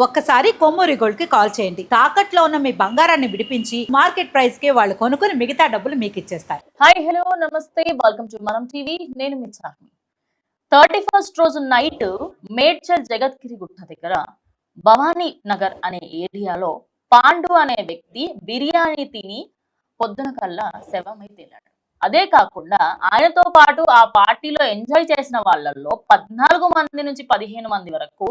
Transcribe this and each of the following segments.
ఒక్కసారి కొమ్మూరి గోల్డ్ కి కాల్ చేయండి. తాకట్లో ఉన్న మీ బంగారాన్ని విడిపించి మార్కెట్ ప్రైస్ కి వాళ్ళు కొనుక్కుని మిగతా డబ్బులు మీకు ఇచ్చేస్తారు. హాయ్ హలో నమస్తే, వెల్కమ్ టు మనం టీవీ. నేను మీ చార్మి. 31st రోజు నైట్ మేడ్చల్ జగద్గిరి గుట్ట దగ్గర భవానీ నగర్ అనే ఏరియాలో పాండు అనే వ్యక్తి బిర్యానీ తిని పొద్దున కల్లా శవమై తేలాడు. అదే కాకుండా ఆయనతో పాటు ఆ పార్టీలో ఎంజాయ్ చేసిన వాళ్ళల్లో 14 మంది నుంచి 15 మంది వరకు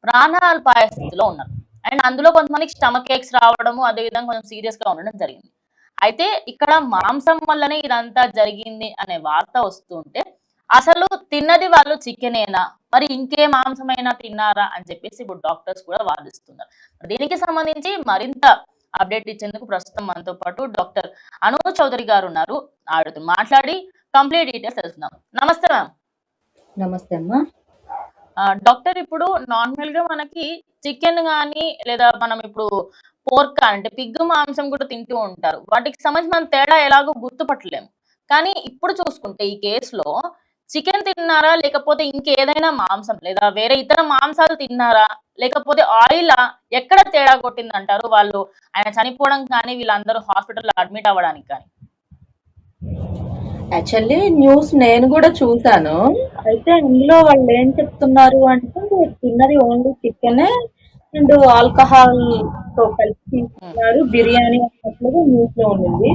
ప్రాణాపాయ స్థితిలో ఉన్నారు. అండ్ అందులో కొంతమందికి స్టమక్ ఏక్స్ రావడము, అదే విధంగా కొంచెం సీరియస్ గా ఉండడం జరిగింది. అయితే ఇక్కడ మాంసం వల్లనే ఇదంతా జరిగింది అనే వార్త వస్తుంటే, అసలు తిన్నది వాళ్ళు చికెనేనా, మరి ఇంకే మాంసమైనా తిన్నారా అని చెప్పేసి ఇప్పుడు డాక్టర్స్ కూడా వాదిస్తున్నారు. దీనికి సంబంధించి మరింత అప్డేట్ ఇచ్చేందుకు ప్రస్తుతం మనతో పాటు డాక్టర్ అను చౌదరి గారు ఉన్నారు. ఆవిడతో మాట్లాడి కంప్లీట్ డీటెయిల్స్ తెలుసుకుందాం. నమస్తే మ్యామ్. నమస్తే అమ్మా. డాక్టర్, ఇప్పుడు నార్మల్ గా మనకి చికెన్ గానీ లేదా మనం ఇప్పుడు పోర్క్ అంటే పిగ్ మాంసం కూడా తింటూ ఉంటారు. వాటికి సంబంధించి మనం తేడా ఎలాగో గుర్తుపట్టలేము. కానీ ఇప్పుడు చూసుకుంటే ఈ కేసులో చికెన్ తిన్నారా, లేకపోతే ఇంకేదైనా మాంసం లేదా వేరే ఇతర మాంసాలు తిన్నారా, లేకపోతే ఆయిలా, ఎక్కడ తేడా కొట్టిందంటారు? వాళ్ళు ఆయన చనిపోవడం కానీ వీళ్ళందరూ హాస్పిటల్లో అడ్మిట్ అవ్వడానికి కానీ. యాక్చువల్లీ న్యూస్ నేను కూడా చూసాను. అయితే అందులో వాళ్ళు ఏం చెప్తున్నారు అంటే తిన్నది ఓన్లీ చికెన్ అండ్ ఆల్కహాల్ తో కలిసి తీసుకున్నారు బిర్యానీ అన్నట్లుగా న్యూస్ లో ఉండింది.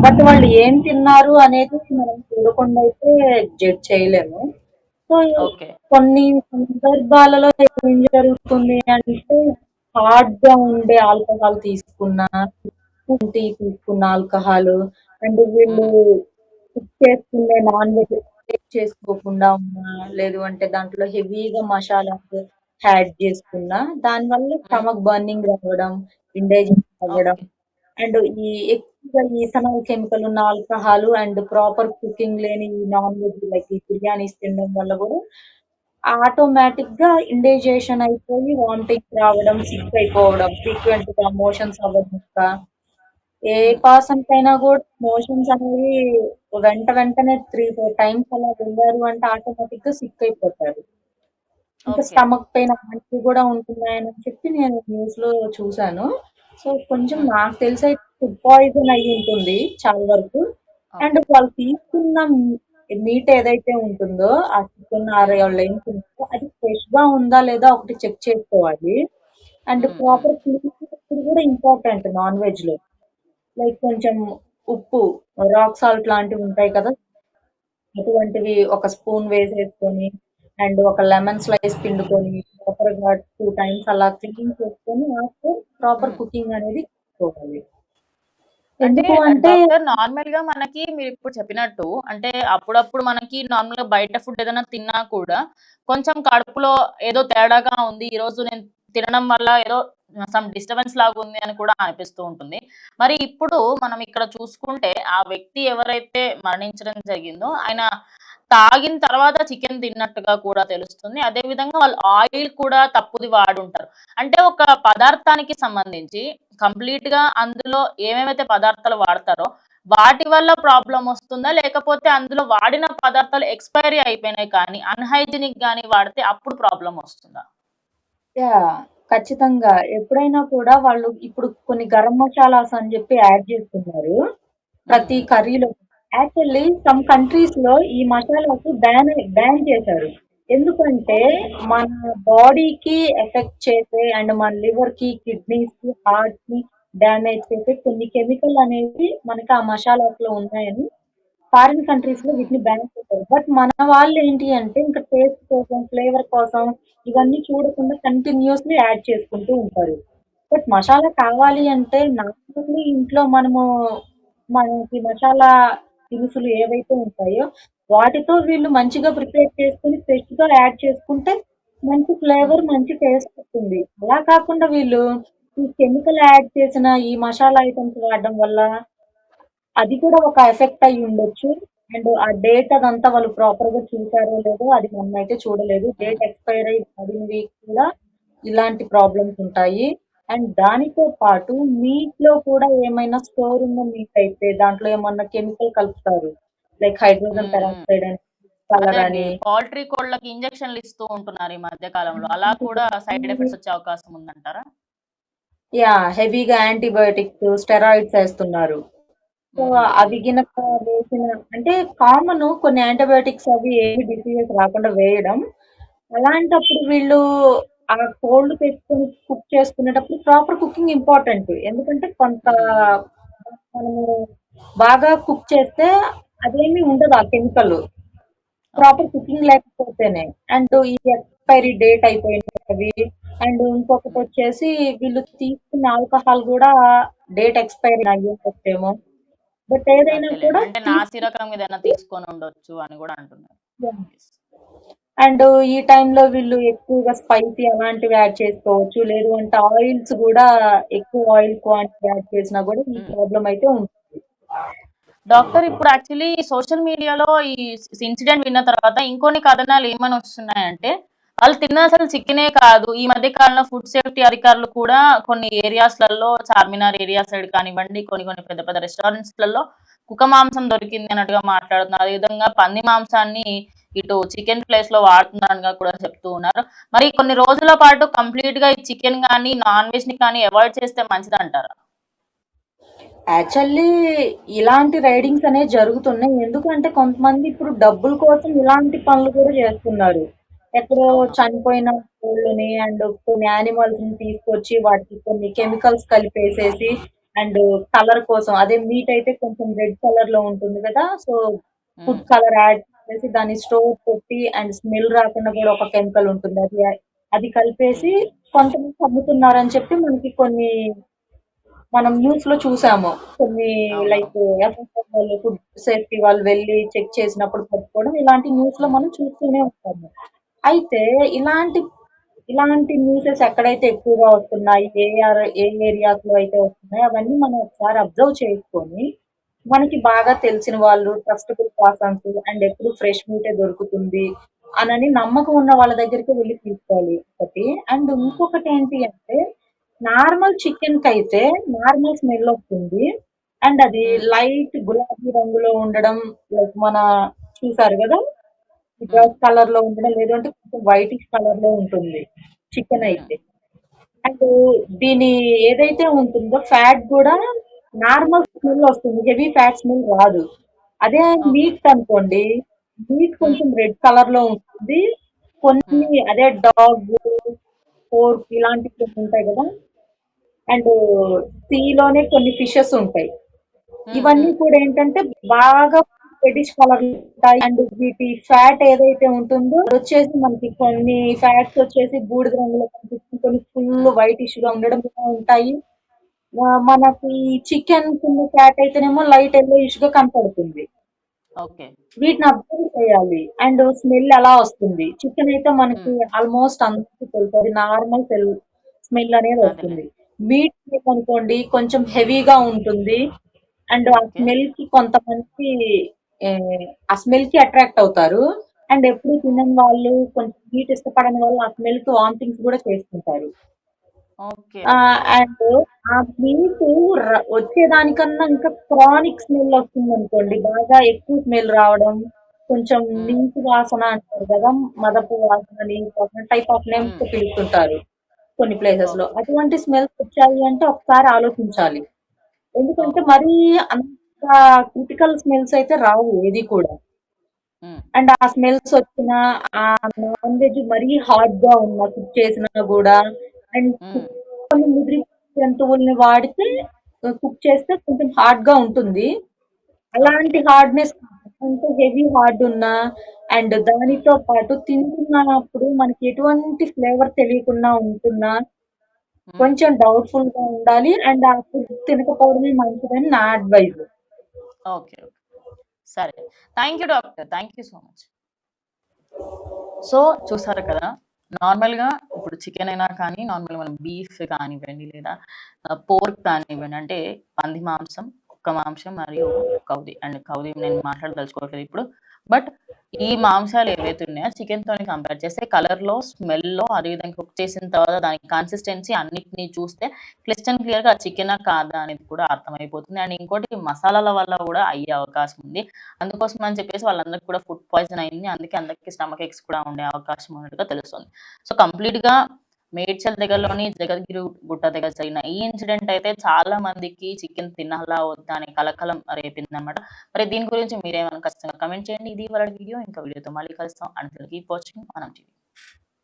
బట్ వాళ్ళు ఏం తిన్నారు అనేది మనం చూడకుండా అయితే జడ్జ్ చేయలేము. So okay. కొన్ని సందర్భాలలో ఏం జరుగుతుంది అంటే హార్డ్ గా ఉండే ఆల్కహాల్ తీసుకున్నా, టీ తీసుకున్న ఆల్కహాల్ అండ్ వీళ్ళు కుక్ చేసుకునే నాన్ వెజ్ చేసుకోకుండా ఉన్నా, లేదు అంటే దాంట్లో హెవీగా మసాలాస్ యాడ్ చేసుకున్నా, దానివల్ల స్టమక్ బర్నింగ్ రావడం, ఇండైజెషన్ అవ్వడం ఓకే. అండ్ ఈ ఎక్కువగా ఈథనాల్ కెమికల్ ఉన్న ఆల్కహాల్ అండ్ ప్రాపర్ కుకింగ్ లేని నాన్ వెజ్ లైక్ ఈ బిర్యానీస్ తినడం వల్ల కూడా ఆటోమేటిక్ గా ఇండైజేషన్ అయిపోయి వామిటింగ్ రావడం, సిక్ అయిపోవడం, ఫ్రీక్వెంట్ గా మోషన్స్ అవ్వడం. ఏ పర్సన్ కైనా కూడా మోషన్స్ అనేవి వెంటనే 3-4 టైమ్స్ అలా వెళ్ళారు అంటే ఆటోమేటిక్ గా సిక్ అయిపోతారు. ఇంకా ఓకే. స్టమక్ పెయిన్ అలాంటివి కూడా ఉంటున్నాయని చెప్పి నేను న్యూస్ లో చూసాను. సో కొంచెం నాకు తెలిసి అయితే ఫుడ్ పాయిజన్ అయ్యి ఉంటుంది చాలా వరకు. అండ్ వాళ్ళు తీసుకున్న మీట్ ఏదైతే ఉంటుందో ఆ చికెన్ వాళ్ళు ఏం తింటారో అది ఫ్రెష్ గా ఉందా లేదా ఒకటి చెక్ చేసుకోవాలి. అండ్ ప్రాపర్ క్లీనింగ్ కూడా ఇంపార్టెంట్ నాన్ వెజ్ లో. లైక్ కొంచెం ఉప్పు, రాక్ సాల్ట్ లాంటివి ఉంటాయి కదా, అటువంటివి ఒక స్పూన్ వేసేసుకొని అండ్ ఒక లెమన్ స్లైస్ పిండుకొని ప్రాపర్ గా 2 టైమ్స్ అలా క్లీన్ చేసుకొని ఆఫ్టర్ ప్రాపర్ కుకింగ్ అనేది చేసుకోవాలి. అంటే ఎందుకు అంటే డాక్టర్, నార్మల్ గా మనకి మీరు ఇప్పుడు చెప్పినట్టు అంటే అప్పుడప్పుడు మనకి నార్మల్ గా బయట ఫుడ్ ఏదైనా తిన్నా కూడా కొంచెం కడుపులో ఏదో తేడాగా ఉంది, ఈ రోజు నేను తినడం వల్ల ఏదో సమ్ డిస్టర్బెన్స్ లాగా ఉంది అని కూడా అనిపిస్తూ ఉంటుంది. మరి ఇప్పుడు మనం ఇక్కడ చూసుకుంటే ఆ వ్యక్తి ఎవరైతే మరణించడం జరిగిందో ఆయన తాగిన తర్వాత చికెన్ తిన్నట్టుగా కూడా తెలుస్తుంది. అదే విధంగా వాళ్ళు ఆయిల్ కూడా తప్పుది వాడుంటారు. అంటే ఒక పదార్థానికి సంబంధించి కంప్లీట్ గా అందులో ఏమేమైతే పదార్థాలు వాడతారో వాటి వల్ల ప్రాబ్లం వస్తుందా, లేకపోతే అందులో వాడిన పదార్థాలు ఎక్స్పైరీ అయిపోయినాయి కానీ అన్హైజీనిక్ గానీ వాడితే అప్పుడు ప్రాబ్లం వస్తుందా? ఖచ్చితంగా ఎప్పుడైనా కూడా వాళ్ళు ఇప్పుడు కొన్ని గరం మసాలాస్ అని చెప్పి యాడ్ చేస్తున్నారు ప్రతి కర్రీలో. యాక్చువల్లీ సమ్ కంట్రీస్ లో ఈ మసాలాస్ బ్యాన్ చేశారు. ఎందుకంటే మన బాడీకి ఎఫెక్ట్ చేసే అండ్ మన లివర్ కి, కిడ్నీస్ కి, హార్ట్ కి డ్యామేజ్ చేసే కొన్ని కెమికల్ అనేవి మనకి ఆ మసాలాస్ లో ఉన్నాయని ఫారిన్ కంట్రీస్ లో వీటిని బ్యాన్ చేశారు. బట్ మన వాళ్ళు ఏంటి అంటే ఇంకా టేస్ట్ కోసం, ఫ్లేవర్ కోసం ఇవన్నీ చూడకుండా కంటిన్యూస్లీ యాడ్ చేసుకుంటూ ఉంటారు. బట్ మసాలా కావాలి అంటే నార్మల్లీ ఇంట్లో మనకి మసాలా దినుసులు ఏవైతే ఉంటాయో వాటితో వీళ్ళు మంచిగా ప్రిపేర్ చేసుకుని ఫ్రెష్ గా యాడ్ చేసుకుంటే మంచి ఫ్లేవర్, మంచి టేస్ట్ వస్తుంది. అలా కాకుండా వీళ్ళు ఈ కెమికల్ యాడ్ చేసిన ఈ మసాలా ఐటమ్స్ వాడడం వల్ల అది కూడా ఒక ఎఫెక్ట్ అయ్యి ఉండొచ్చు. అండ్ ఆ డేట్ అదంతా వాళ్ళు ప్రాపర్ గా చూసారో లేదో అది మనమైతే చూడలేదు. డేట్ ఎక్స్పైర్ అయి పడినవి కూడా ఇలాంటి ప్రాబ్లమ్స్ ఉంటాయి. అండ్ దానితో పాటు మీట్ లో కూడా ఏమైనా స్టోర్ ఉన్న మీట్ అయితే దాంట్లో ఏమన్నా కెమికల్ కలుపుతారు. లైక్ హైడ్రోజన్ పెరాక్సైడ్ అని కలర్ అదే అండి, అని. పౌల్ట్రీ కోళ్ళకి ఇంజెక్షన్లు ఇస్తూ ఉంటున్నారు ఈ మధ్య కాలంలో. అలా కూడా సైడ్ ఎఫెక్ట్స్ వచ్చే అవకాశం ఉందంటారా? హెవీగా యాంటీబయోటిక్స్, స్టెరాయిడ్స్ ఏస్తున్నారు. సో, అవి గినక వేసిన అంటే కామన్ కొన్ని యాంటీబయోటిక్స్ అవి ఏమి డిసీజెస్ రాకుండా వేయడం. అలాంటప్పుడు వీళ్ళు ఆ కోళ్ళు తెచ్చుకొని కుక్ చేసుకునేటప్పుడు ప్రాపర్ కుకింగ్ ఇంపార్టెంట్. ఎందుకంటే కొంత మనము బాగా కుక్ చేస్తే అదేమీ ఉండదు ఆ కెమికల్. ప్రాపర్ కుకింగ్ లేకపోతేనే. అండ్ ఈ ఎక్స్పైరీ డేట్ అయిపోయినవి. అండ్ ఇంకొకటి వచ్చేసి వీళ్ళు తీసుకున్న ఆల్కహాల్ కూడా డేట్ ఎక్స్పైరీ అయ్యేమో. బట్ ఏదైనా అదేలేండి, కూడా అంటే నాసిరకం ఏదైనా తీసుకొని ఉండొచ్చు అని కూడా అంటున్నారు. అండ్ ఈ టైంలో వీళ్ళు ఎక్కువగా స్పైసీ అలాంటివి యాడ్ చేసుకోవచ్చు. లేదు అంటే ఆయిల్స్ కూడా ఎక్కువ ఆయిల్ క్వాంటిటీ యాడ్ చేసినా కూడా ఈ ప్రాబ్లం అయితే ఉంటుంది. డాక్టర్, ఇప్పుడు యాక్చువల్లీ సోషల్ మీడియాలో ఈ ఇన్సిడెంట్ విన్న తర్వాత ఇంకొన్ని కథనాలు ఏమని వస్తున్నాయంటే, వాళ్ళు తిన్న అసలు చికెనే కాదు. ఈ మధ్య కాలంలో ఫుడ్ సేఫ్టీ అధికారులు కూడా కొన్ని ఏరియాస్లలో, చార్మినార్ ఏరియా సైడ్ కానివ్వండి, కొన్ని కొన్ని పెద్ద పెద్ద రెస్టారెంట్స్లలో కుక్క మాంసం దొరికింది అన్నట్టుగా మాట్లాడుతున్నారు. అదేవిధంగా పంది మాంసాన్ని ఇటు చికెన్ ప్లేస్ లో వాడుతున్నారని కూడా చెప్తూ ఉన్నారు. మరి కొన్ని రోజుల పాటు కంప్లీట్ గా ఈ చికెన్ కానీ నాన్ వెజ్ ని కానీ అవాయిడ్ చేస్తే మంచిది అంటారా? యాక్చువల్లీ ఇలాంటి రైడింగ్స్ అనేవి జరుగుతున్నాయి. ఎందుకంటే కొంతమంది ఇప్పుడు డబ్బుల కోసం ఇలాంటి పనులు కూడా చేస్తున్నారు. ఎక్కడో అవును. చనిపోయిన కోళ్ళని అండ్ కొన్ని యానిమల్స్ ని తీసుకొచ్చి వాటికి కొన్ని కెమికల్స్ కలిపేసేసి అండ్ కలర్ కోసం అదే మీట్ అయితే కొంచెం రెడ్ కలర్ లో ఉంటుంది కదా. సో ఫుడ్ కలర్ యాడ్ చేసి దాన్ని స్టోర్ పెట్టి అండ్ స్మెల్ రాకుండా కూడా ఒక కెమికల్ ఉంటుంది. అది కలిపేసి కొంతమంది అమ్ముతున్నారని చెప్పి మనకి కొన్ని మనం న్యూస్ లో చూసాము. కొన్ని అవును. లైక్ ఎఫ్ఎస్ఎల్ వాళ్ళు ఫుడ్ సేఫ్టీ వాళ్ళు వెళ్ళి చెక్ చేసినప్పుడు పట్టుకోవడం ఇలాంటి న్యూస్ లో మనం చూస్తూనే ఉంటాము. అయితే ఇలాంటి ఇలాంటి న్యూసెస్ ఎక్కడైతే ఎక్కువగా వస్తున్నాయి, ఏ ఏరియాస్ లో అయితే వస్తున్నాయి అవన్నీ మనం ఒకసారి అబ్జర్వ్ చేసుకొని మనకి బాగా తెలిసిన వాళ్ళు ట్రస్టబుల్ పర్సన్స్ అండ్ ఎప్పుడు ఫ్రెష్ మీటే దొరుకుతుంది అనని నమ్మకం ఉన్న వాళ్ళ దగ్గరికి వెళ్ళి తీసుకోవాలి ఒకటి. అండ్ ఇంకొకటి ఏంటి అంటే నార్మల్ చికెన్ కి అయితే నార్మల్ స్మెల్ వస్తుంది. అండ్ అది లైట్ గులాబీ రంగులో ఉండడం లైక్ మన చూసారు కదా బ్రౌన్ కలర్ లో ఉండడం లేదు అంటే కొంచెం వైటిష్ కలర్ లో ఉంటుంది చికెన్ అయితే. అండ్ దీని ఏదైతే ఉంటుందో ఫ్యాట్ కూడా నార్మల్ స్మెల్ వస్తుంది, హెవీ ఫ్యాట్ స్మెల్ రాదు. అదే మీట్ అనుకోండి, మీట్ కొంచెం రెడ్ కలర్ లో ఉంటుంది. కొన్ని అదే డాగ్, పోర్క్ ఇలాంటివి కొన్ని ఉంటాయి కదా. అండ్ సీలోనే కొన్ని ఫిషెస్ ఉంటాయి. ఇవన్నీ కూడా ఏంటంటే బాగా రెడ్డిష్ కలర్ ఉంటాయి. అండ్ వీటి ఫ్యాట్ ఏదైతే ఉంటుందో అది వచ్చేసి మనకి కొన్ని ఫ్యాట్స్ వచ్చేసి బూడిద రంగులో కనిపిస్తుంది, కొన్ని ఫుల్ వైటిష్ గా ఉండడం కూడా ఉంటాయి. మనకి చికెన్ కింద ఫ్యాట్ అయితేనేమో లైట్ ఎల్లోయిష్ గా కనపడుతుంది. ఓకే. వీటిని అబ్జర్వ్ చేయాలి. అండ్ స్మెల్ ఎలా వస్తుంది. చికెన్ అయితే మనకి ఆల్మోస్ట్ అందరికీ తెలుసు అది నార్మల్ స్మెల్ అనేది వస్తుంది. మీట్ అనుకోండి కొంచెం హెవీగా ఉంటుంది. అండ్ ఆ స్మెల్ కి కొంతమంది ఏ, ఆ స్మెల్ కి అట్రాక్ట్ అవుతారు. అండ్ ఎప్పుడు తినని వాళ్ళు కొంచెం మీట్ ఇష్టపడని వాళ్ళు ఆ స్మెల్ కి వామిటింగ్స్ కూడా చేసుకుంటారు. ఓకే. అండ్ ఆ మీట్ వచ్చేదానికన్నా ఇంకా క్రానిక్ స్మెల్ వస్తుంది అనుకోండి, బాగా ఎక్కువ స్మెల్ రావడం, కొంచెం నీసు వాసన అంటారు కదా, మదపు వాసన, నీసు వాసన టైప్ ఆఫ్ నేమ్స్ తో పిలుస్తుంటారు కొన్ని ప్లేసెస్ లో. అటువంటి స్మెల్స్ వచ్చాయి అంటే ఒకసారి ఆలోచించాలి. ఎందుకంటే మరీ అంత క్రిటికల్ స్మెల్స్ అయితే రావు ఏది కూడా. అండ్ ఆ స్మెల్స్ వచ్చిన ఆ నాన్ వెజ్ మరీ హాట్ గా ఉన్న కుక్ చేసినా కూడా అండ్ కొన్ని ముదిరి జంతువుల్ని వాడితే కుక్ చేస్తే కొంచెం హార్డ్ గా ఉంటుంది. అలాంటి హార్డ్నెస్ అంటే హెవీ హార్డ్ ఉన్నా అండ్ దానితో పాటు తింటున్నప్పుడు మనకి ఎటువంటి ఫ్లేవర్ తెలియకుండా ఉంటున్నా కొంచెం డౌట్ఫుల్ గా ఉండాలి. అండ్ ఆ ఫుడ్ తినకపోవడమే మంచిదని నా అడ్వైజ్. ఓకే. సరే. Thank you doctor. Thank you so much. So చూసారు కదా, నార్మల్గా ఇప్పుడు చికెన్ అయినా కానీ నార్మల్గా మనం బీఫ్ కానివ్వండి లేదా పోర్క్ కానివ్వండి, అంటే పంది మాంసం కుక్క మాంసం మరియు కౌది నేను మాట్లాడదలుచుకోవట్లేదు ఇప్పుడు. బట్ ఈ మాంసాలు ఏవైతే ఉన్నాయో చికెన్ తోని కంపేర్ చేస్తే కలర్ లో, స్మెల్ లో, అదేవిధంగా కుక్ చేసిన తర్వాత దాని కన్సిస్టెన్సీ అన్నిటిని చూస్తే క్లియర్ గా చికెనా కాదా అనేది కూడా అర్థమైపోతుంది. అండ్ ఇంకోటి మసాలాల వల్ల కూడా అయ్యే అవకాశం ఉంది. అందుకోసం అని చెప్పేసి వాళ్ళందరికి కూడా ఫుడ్ పాయిజన్ అయింది. అందుకే అందరికి స్టమక్ ఎక్స్ కూడా ఉండే అవకాశం ఉన్నట్టుగా తెలుస్తుంది. సో కంప్లీట్ గా మేడ్చల్ దగ్గరలోని జగద్గిరి గుట్ట దగ్గర జరిగిన ఈ ఇన్సిడెంట్ అయితే చాలా మందికి చికెన్ తినాలా వద్దా అని కలకలం రేపింది అనమాట. మరి దీని గురించి మీరేమైనా ఖచ్చితంగా కమెంట్ చేయండి. ఇది వాళ్ళ వీడియో, ఇంకా వీడియోతో మళ్ళీ కలుస్తాం. అండ్ కీప్ వాచింగ్ మనం టీవీ.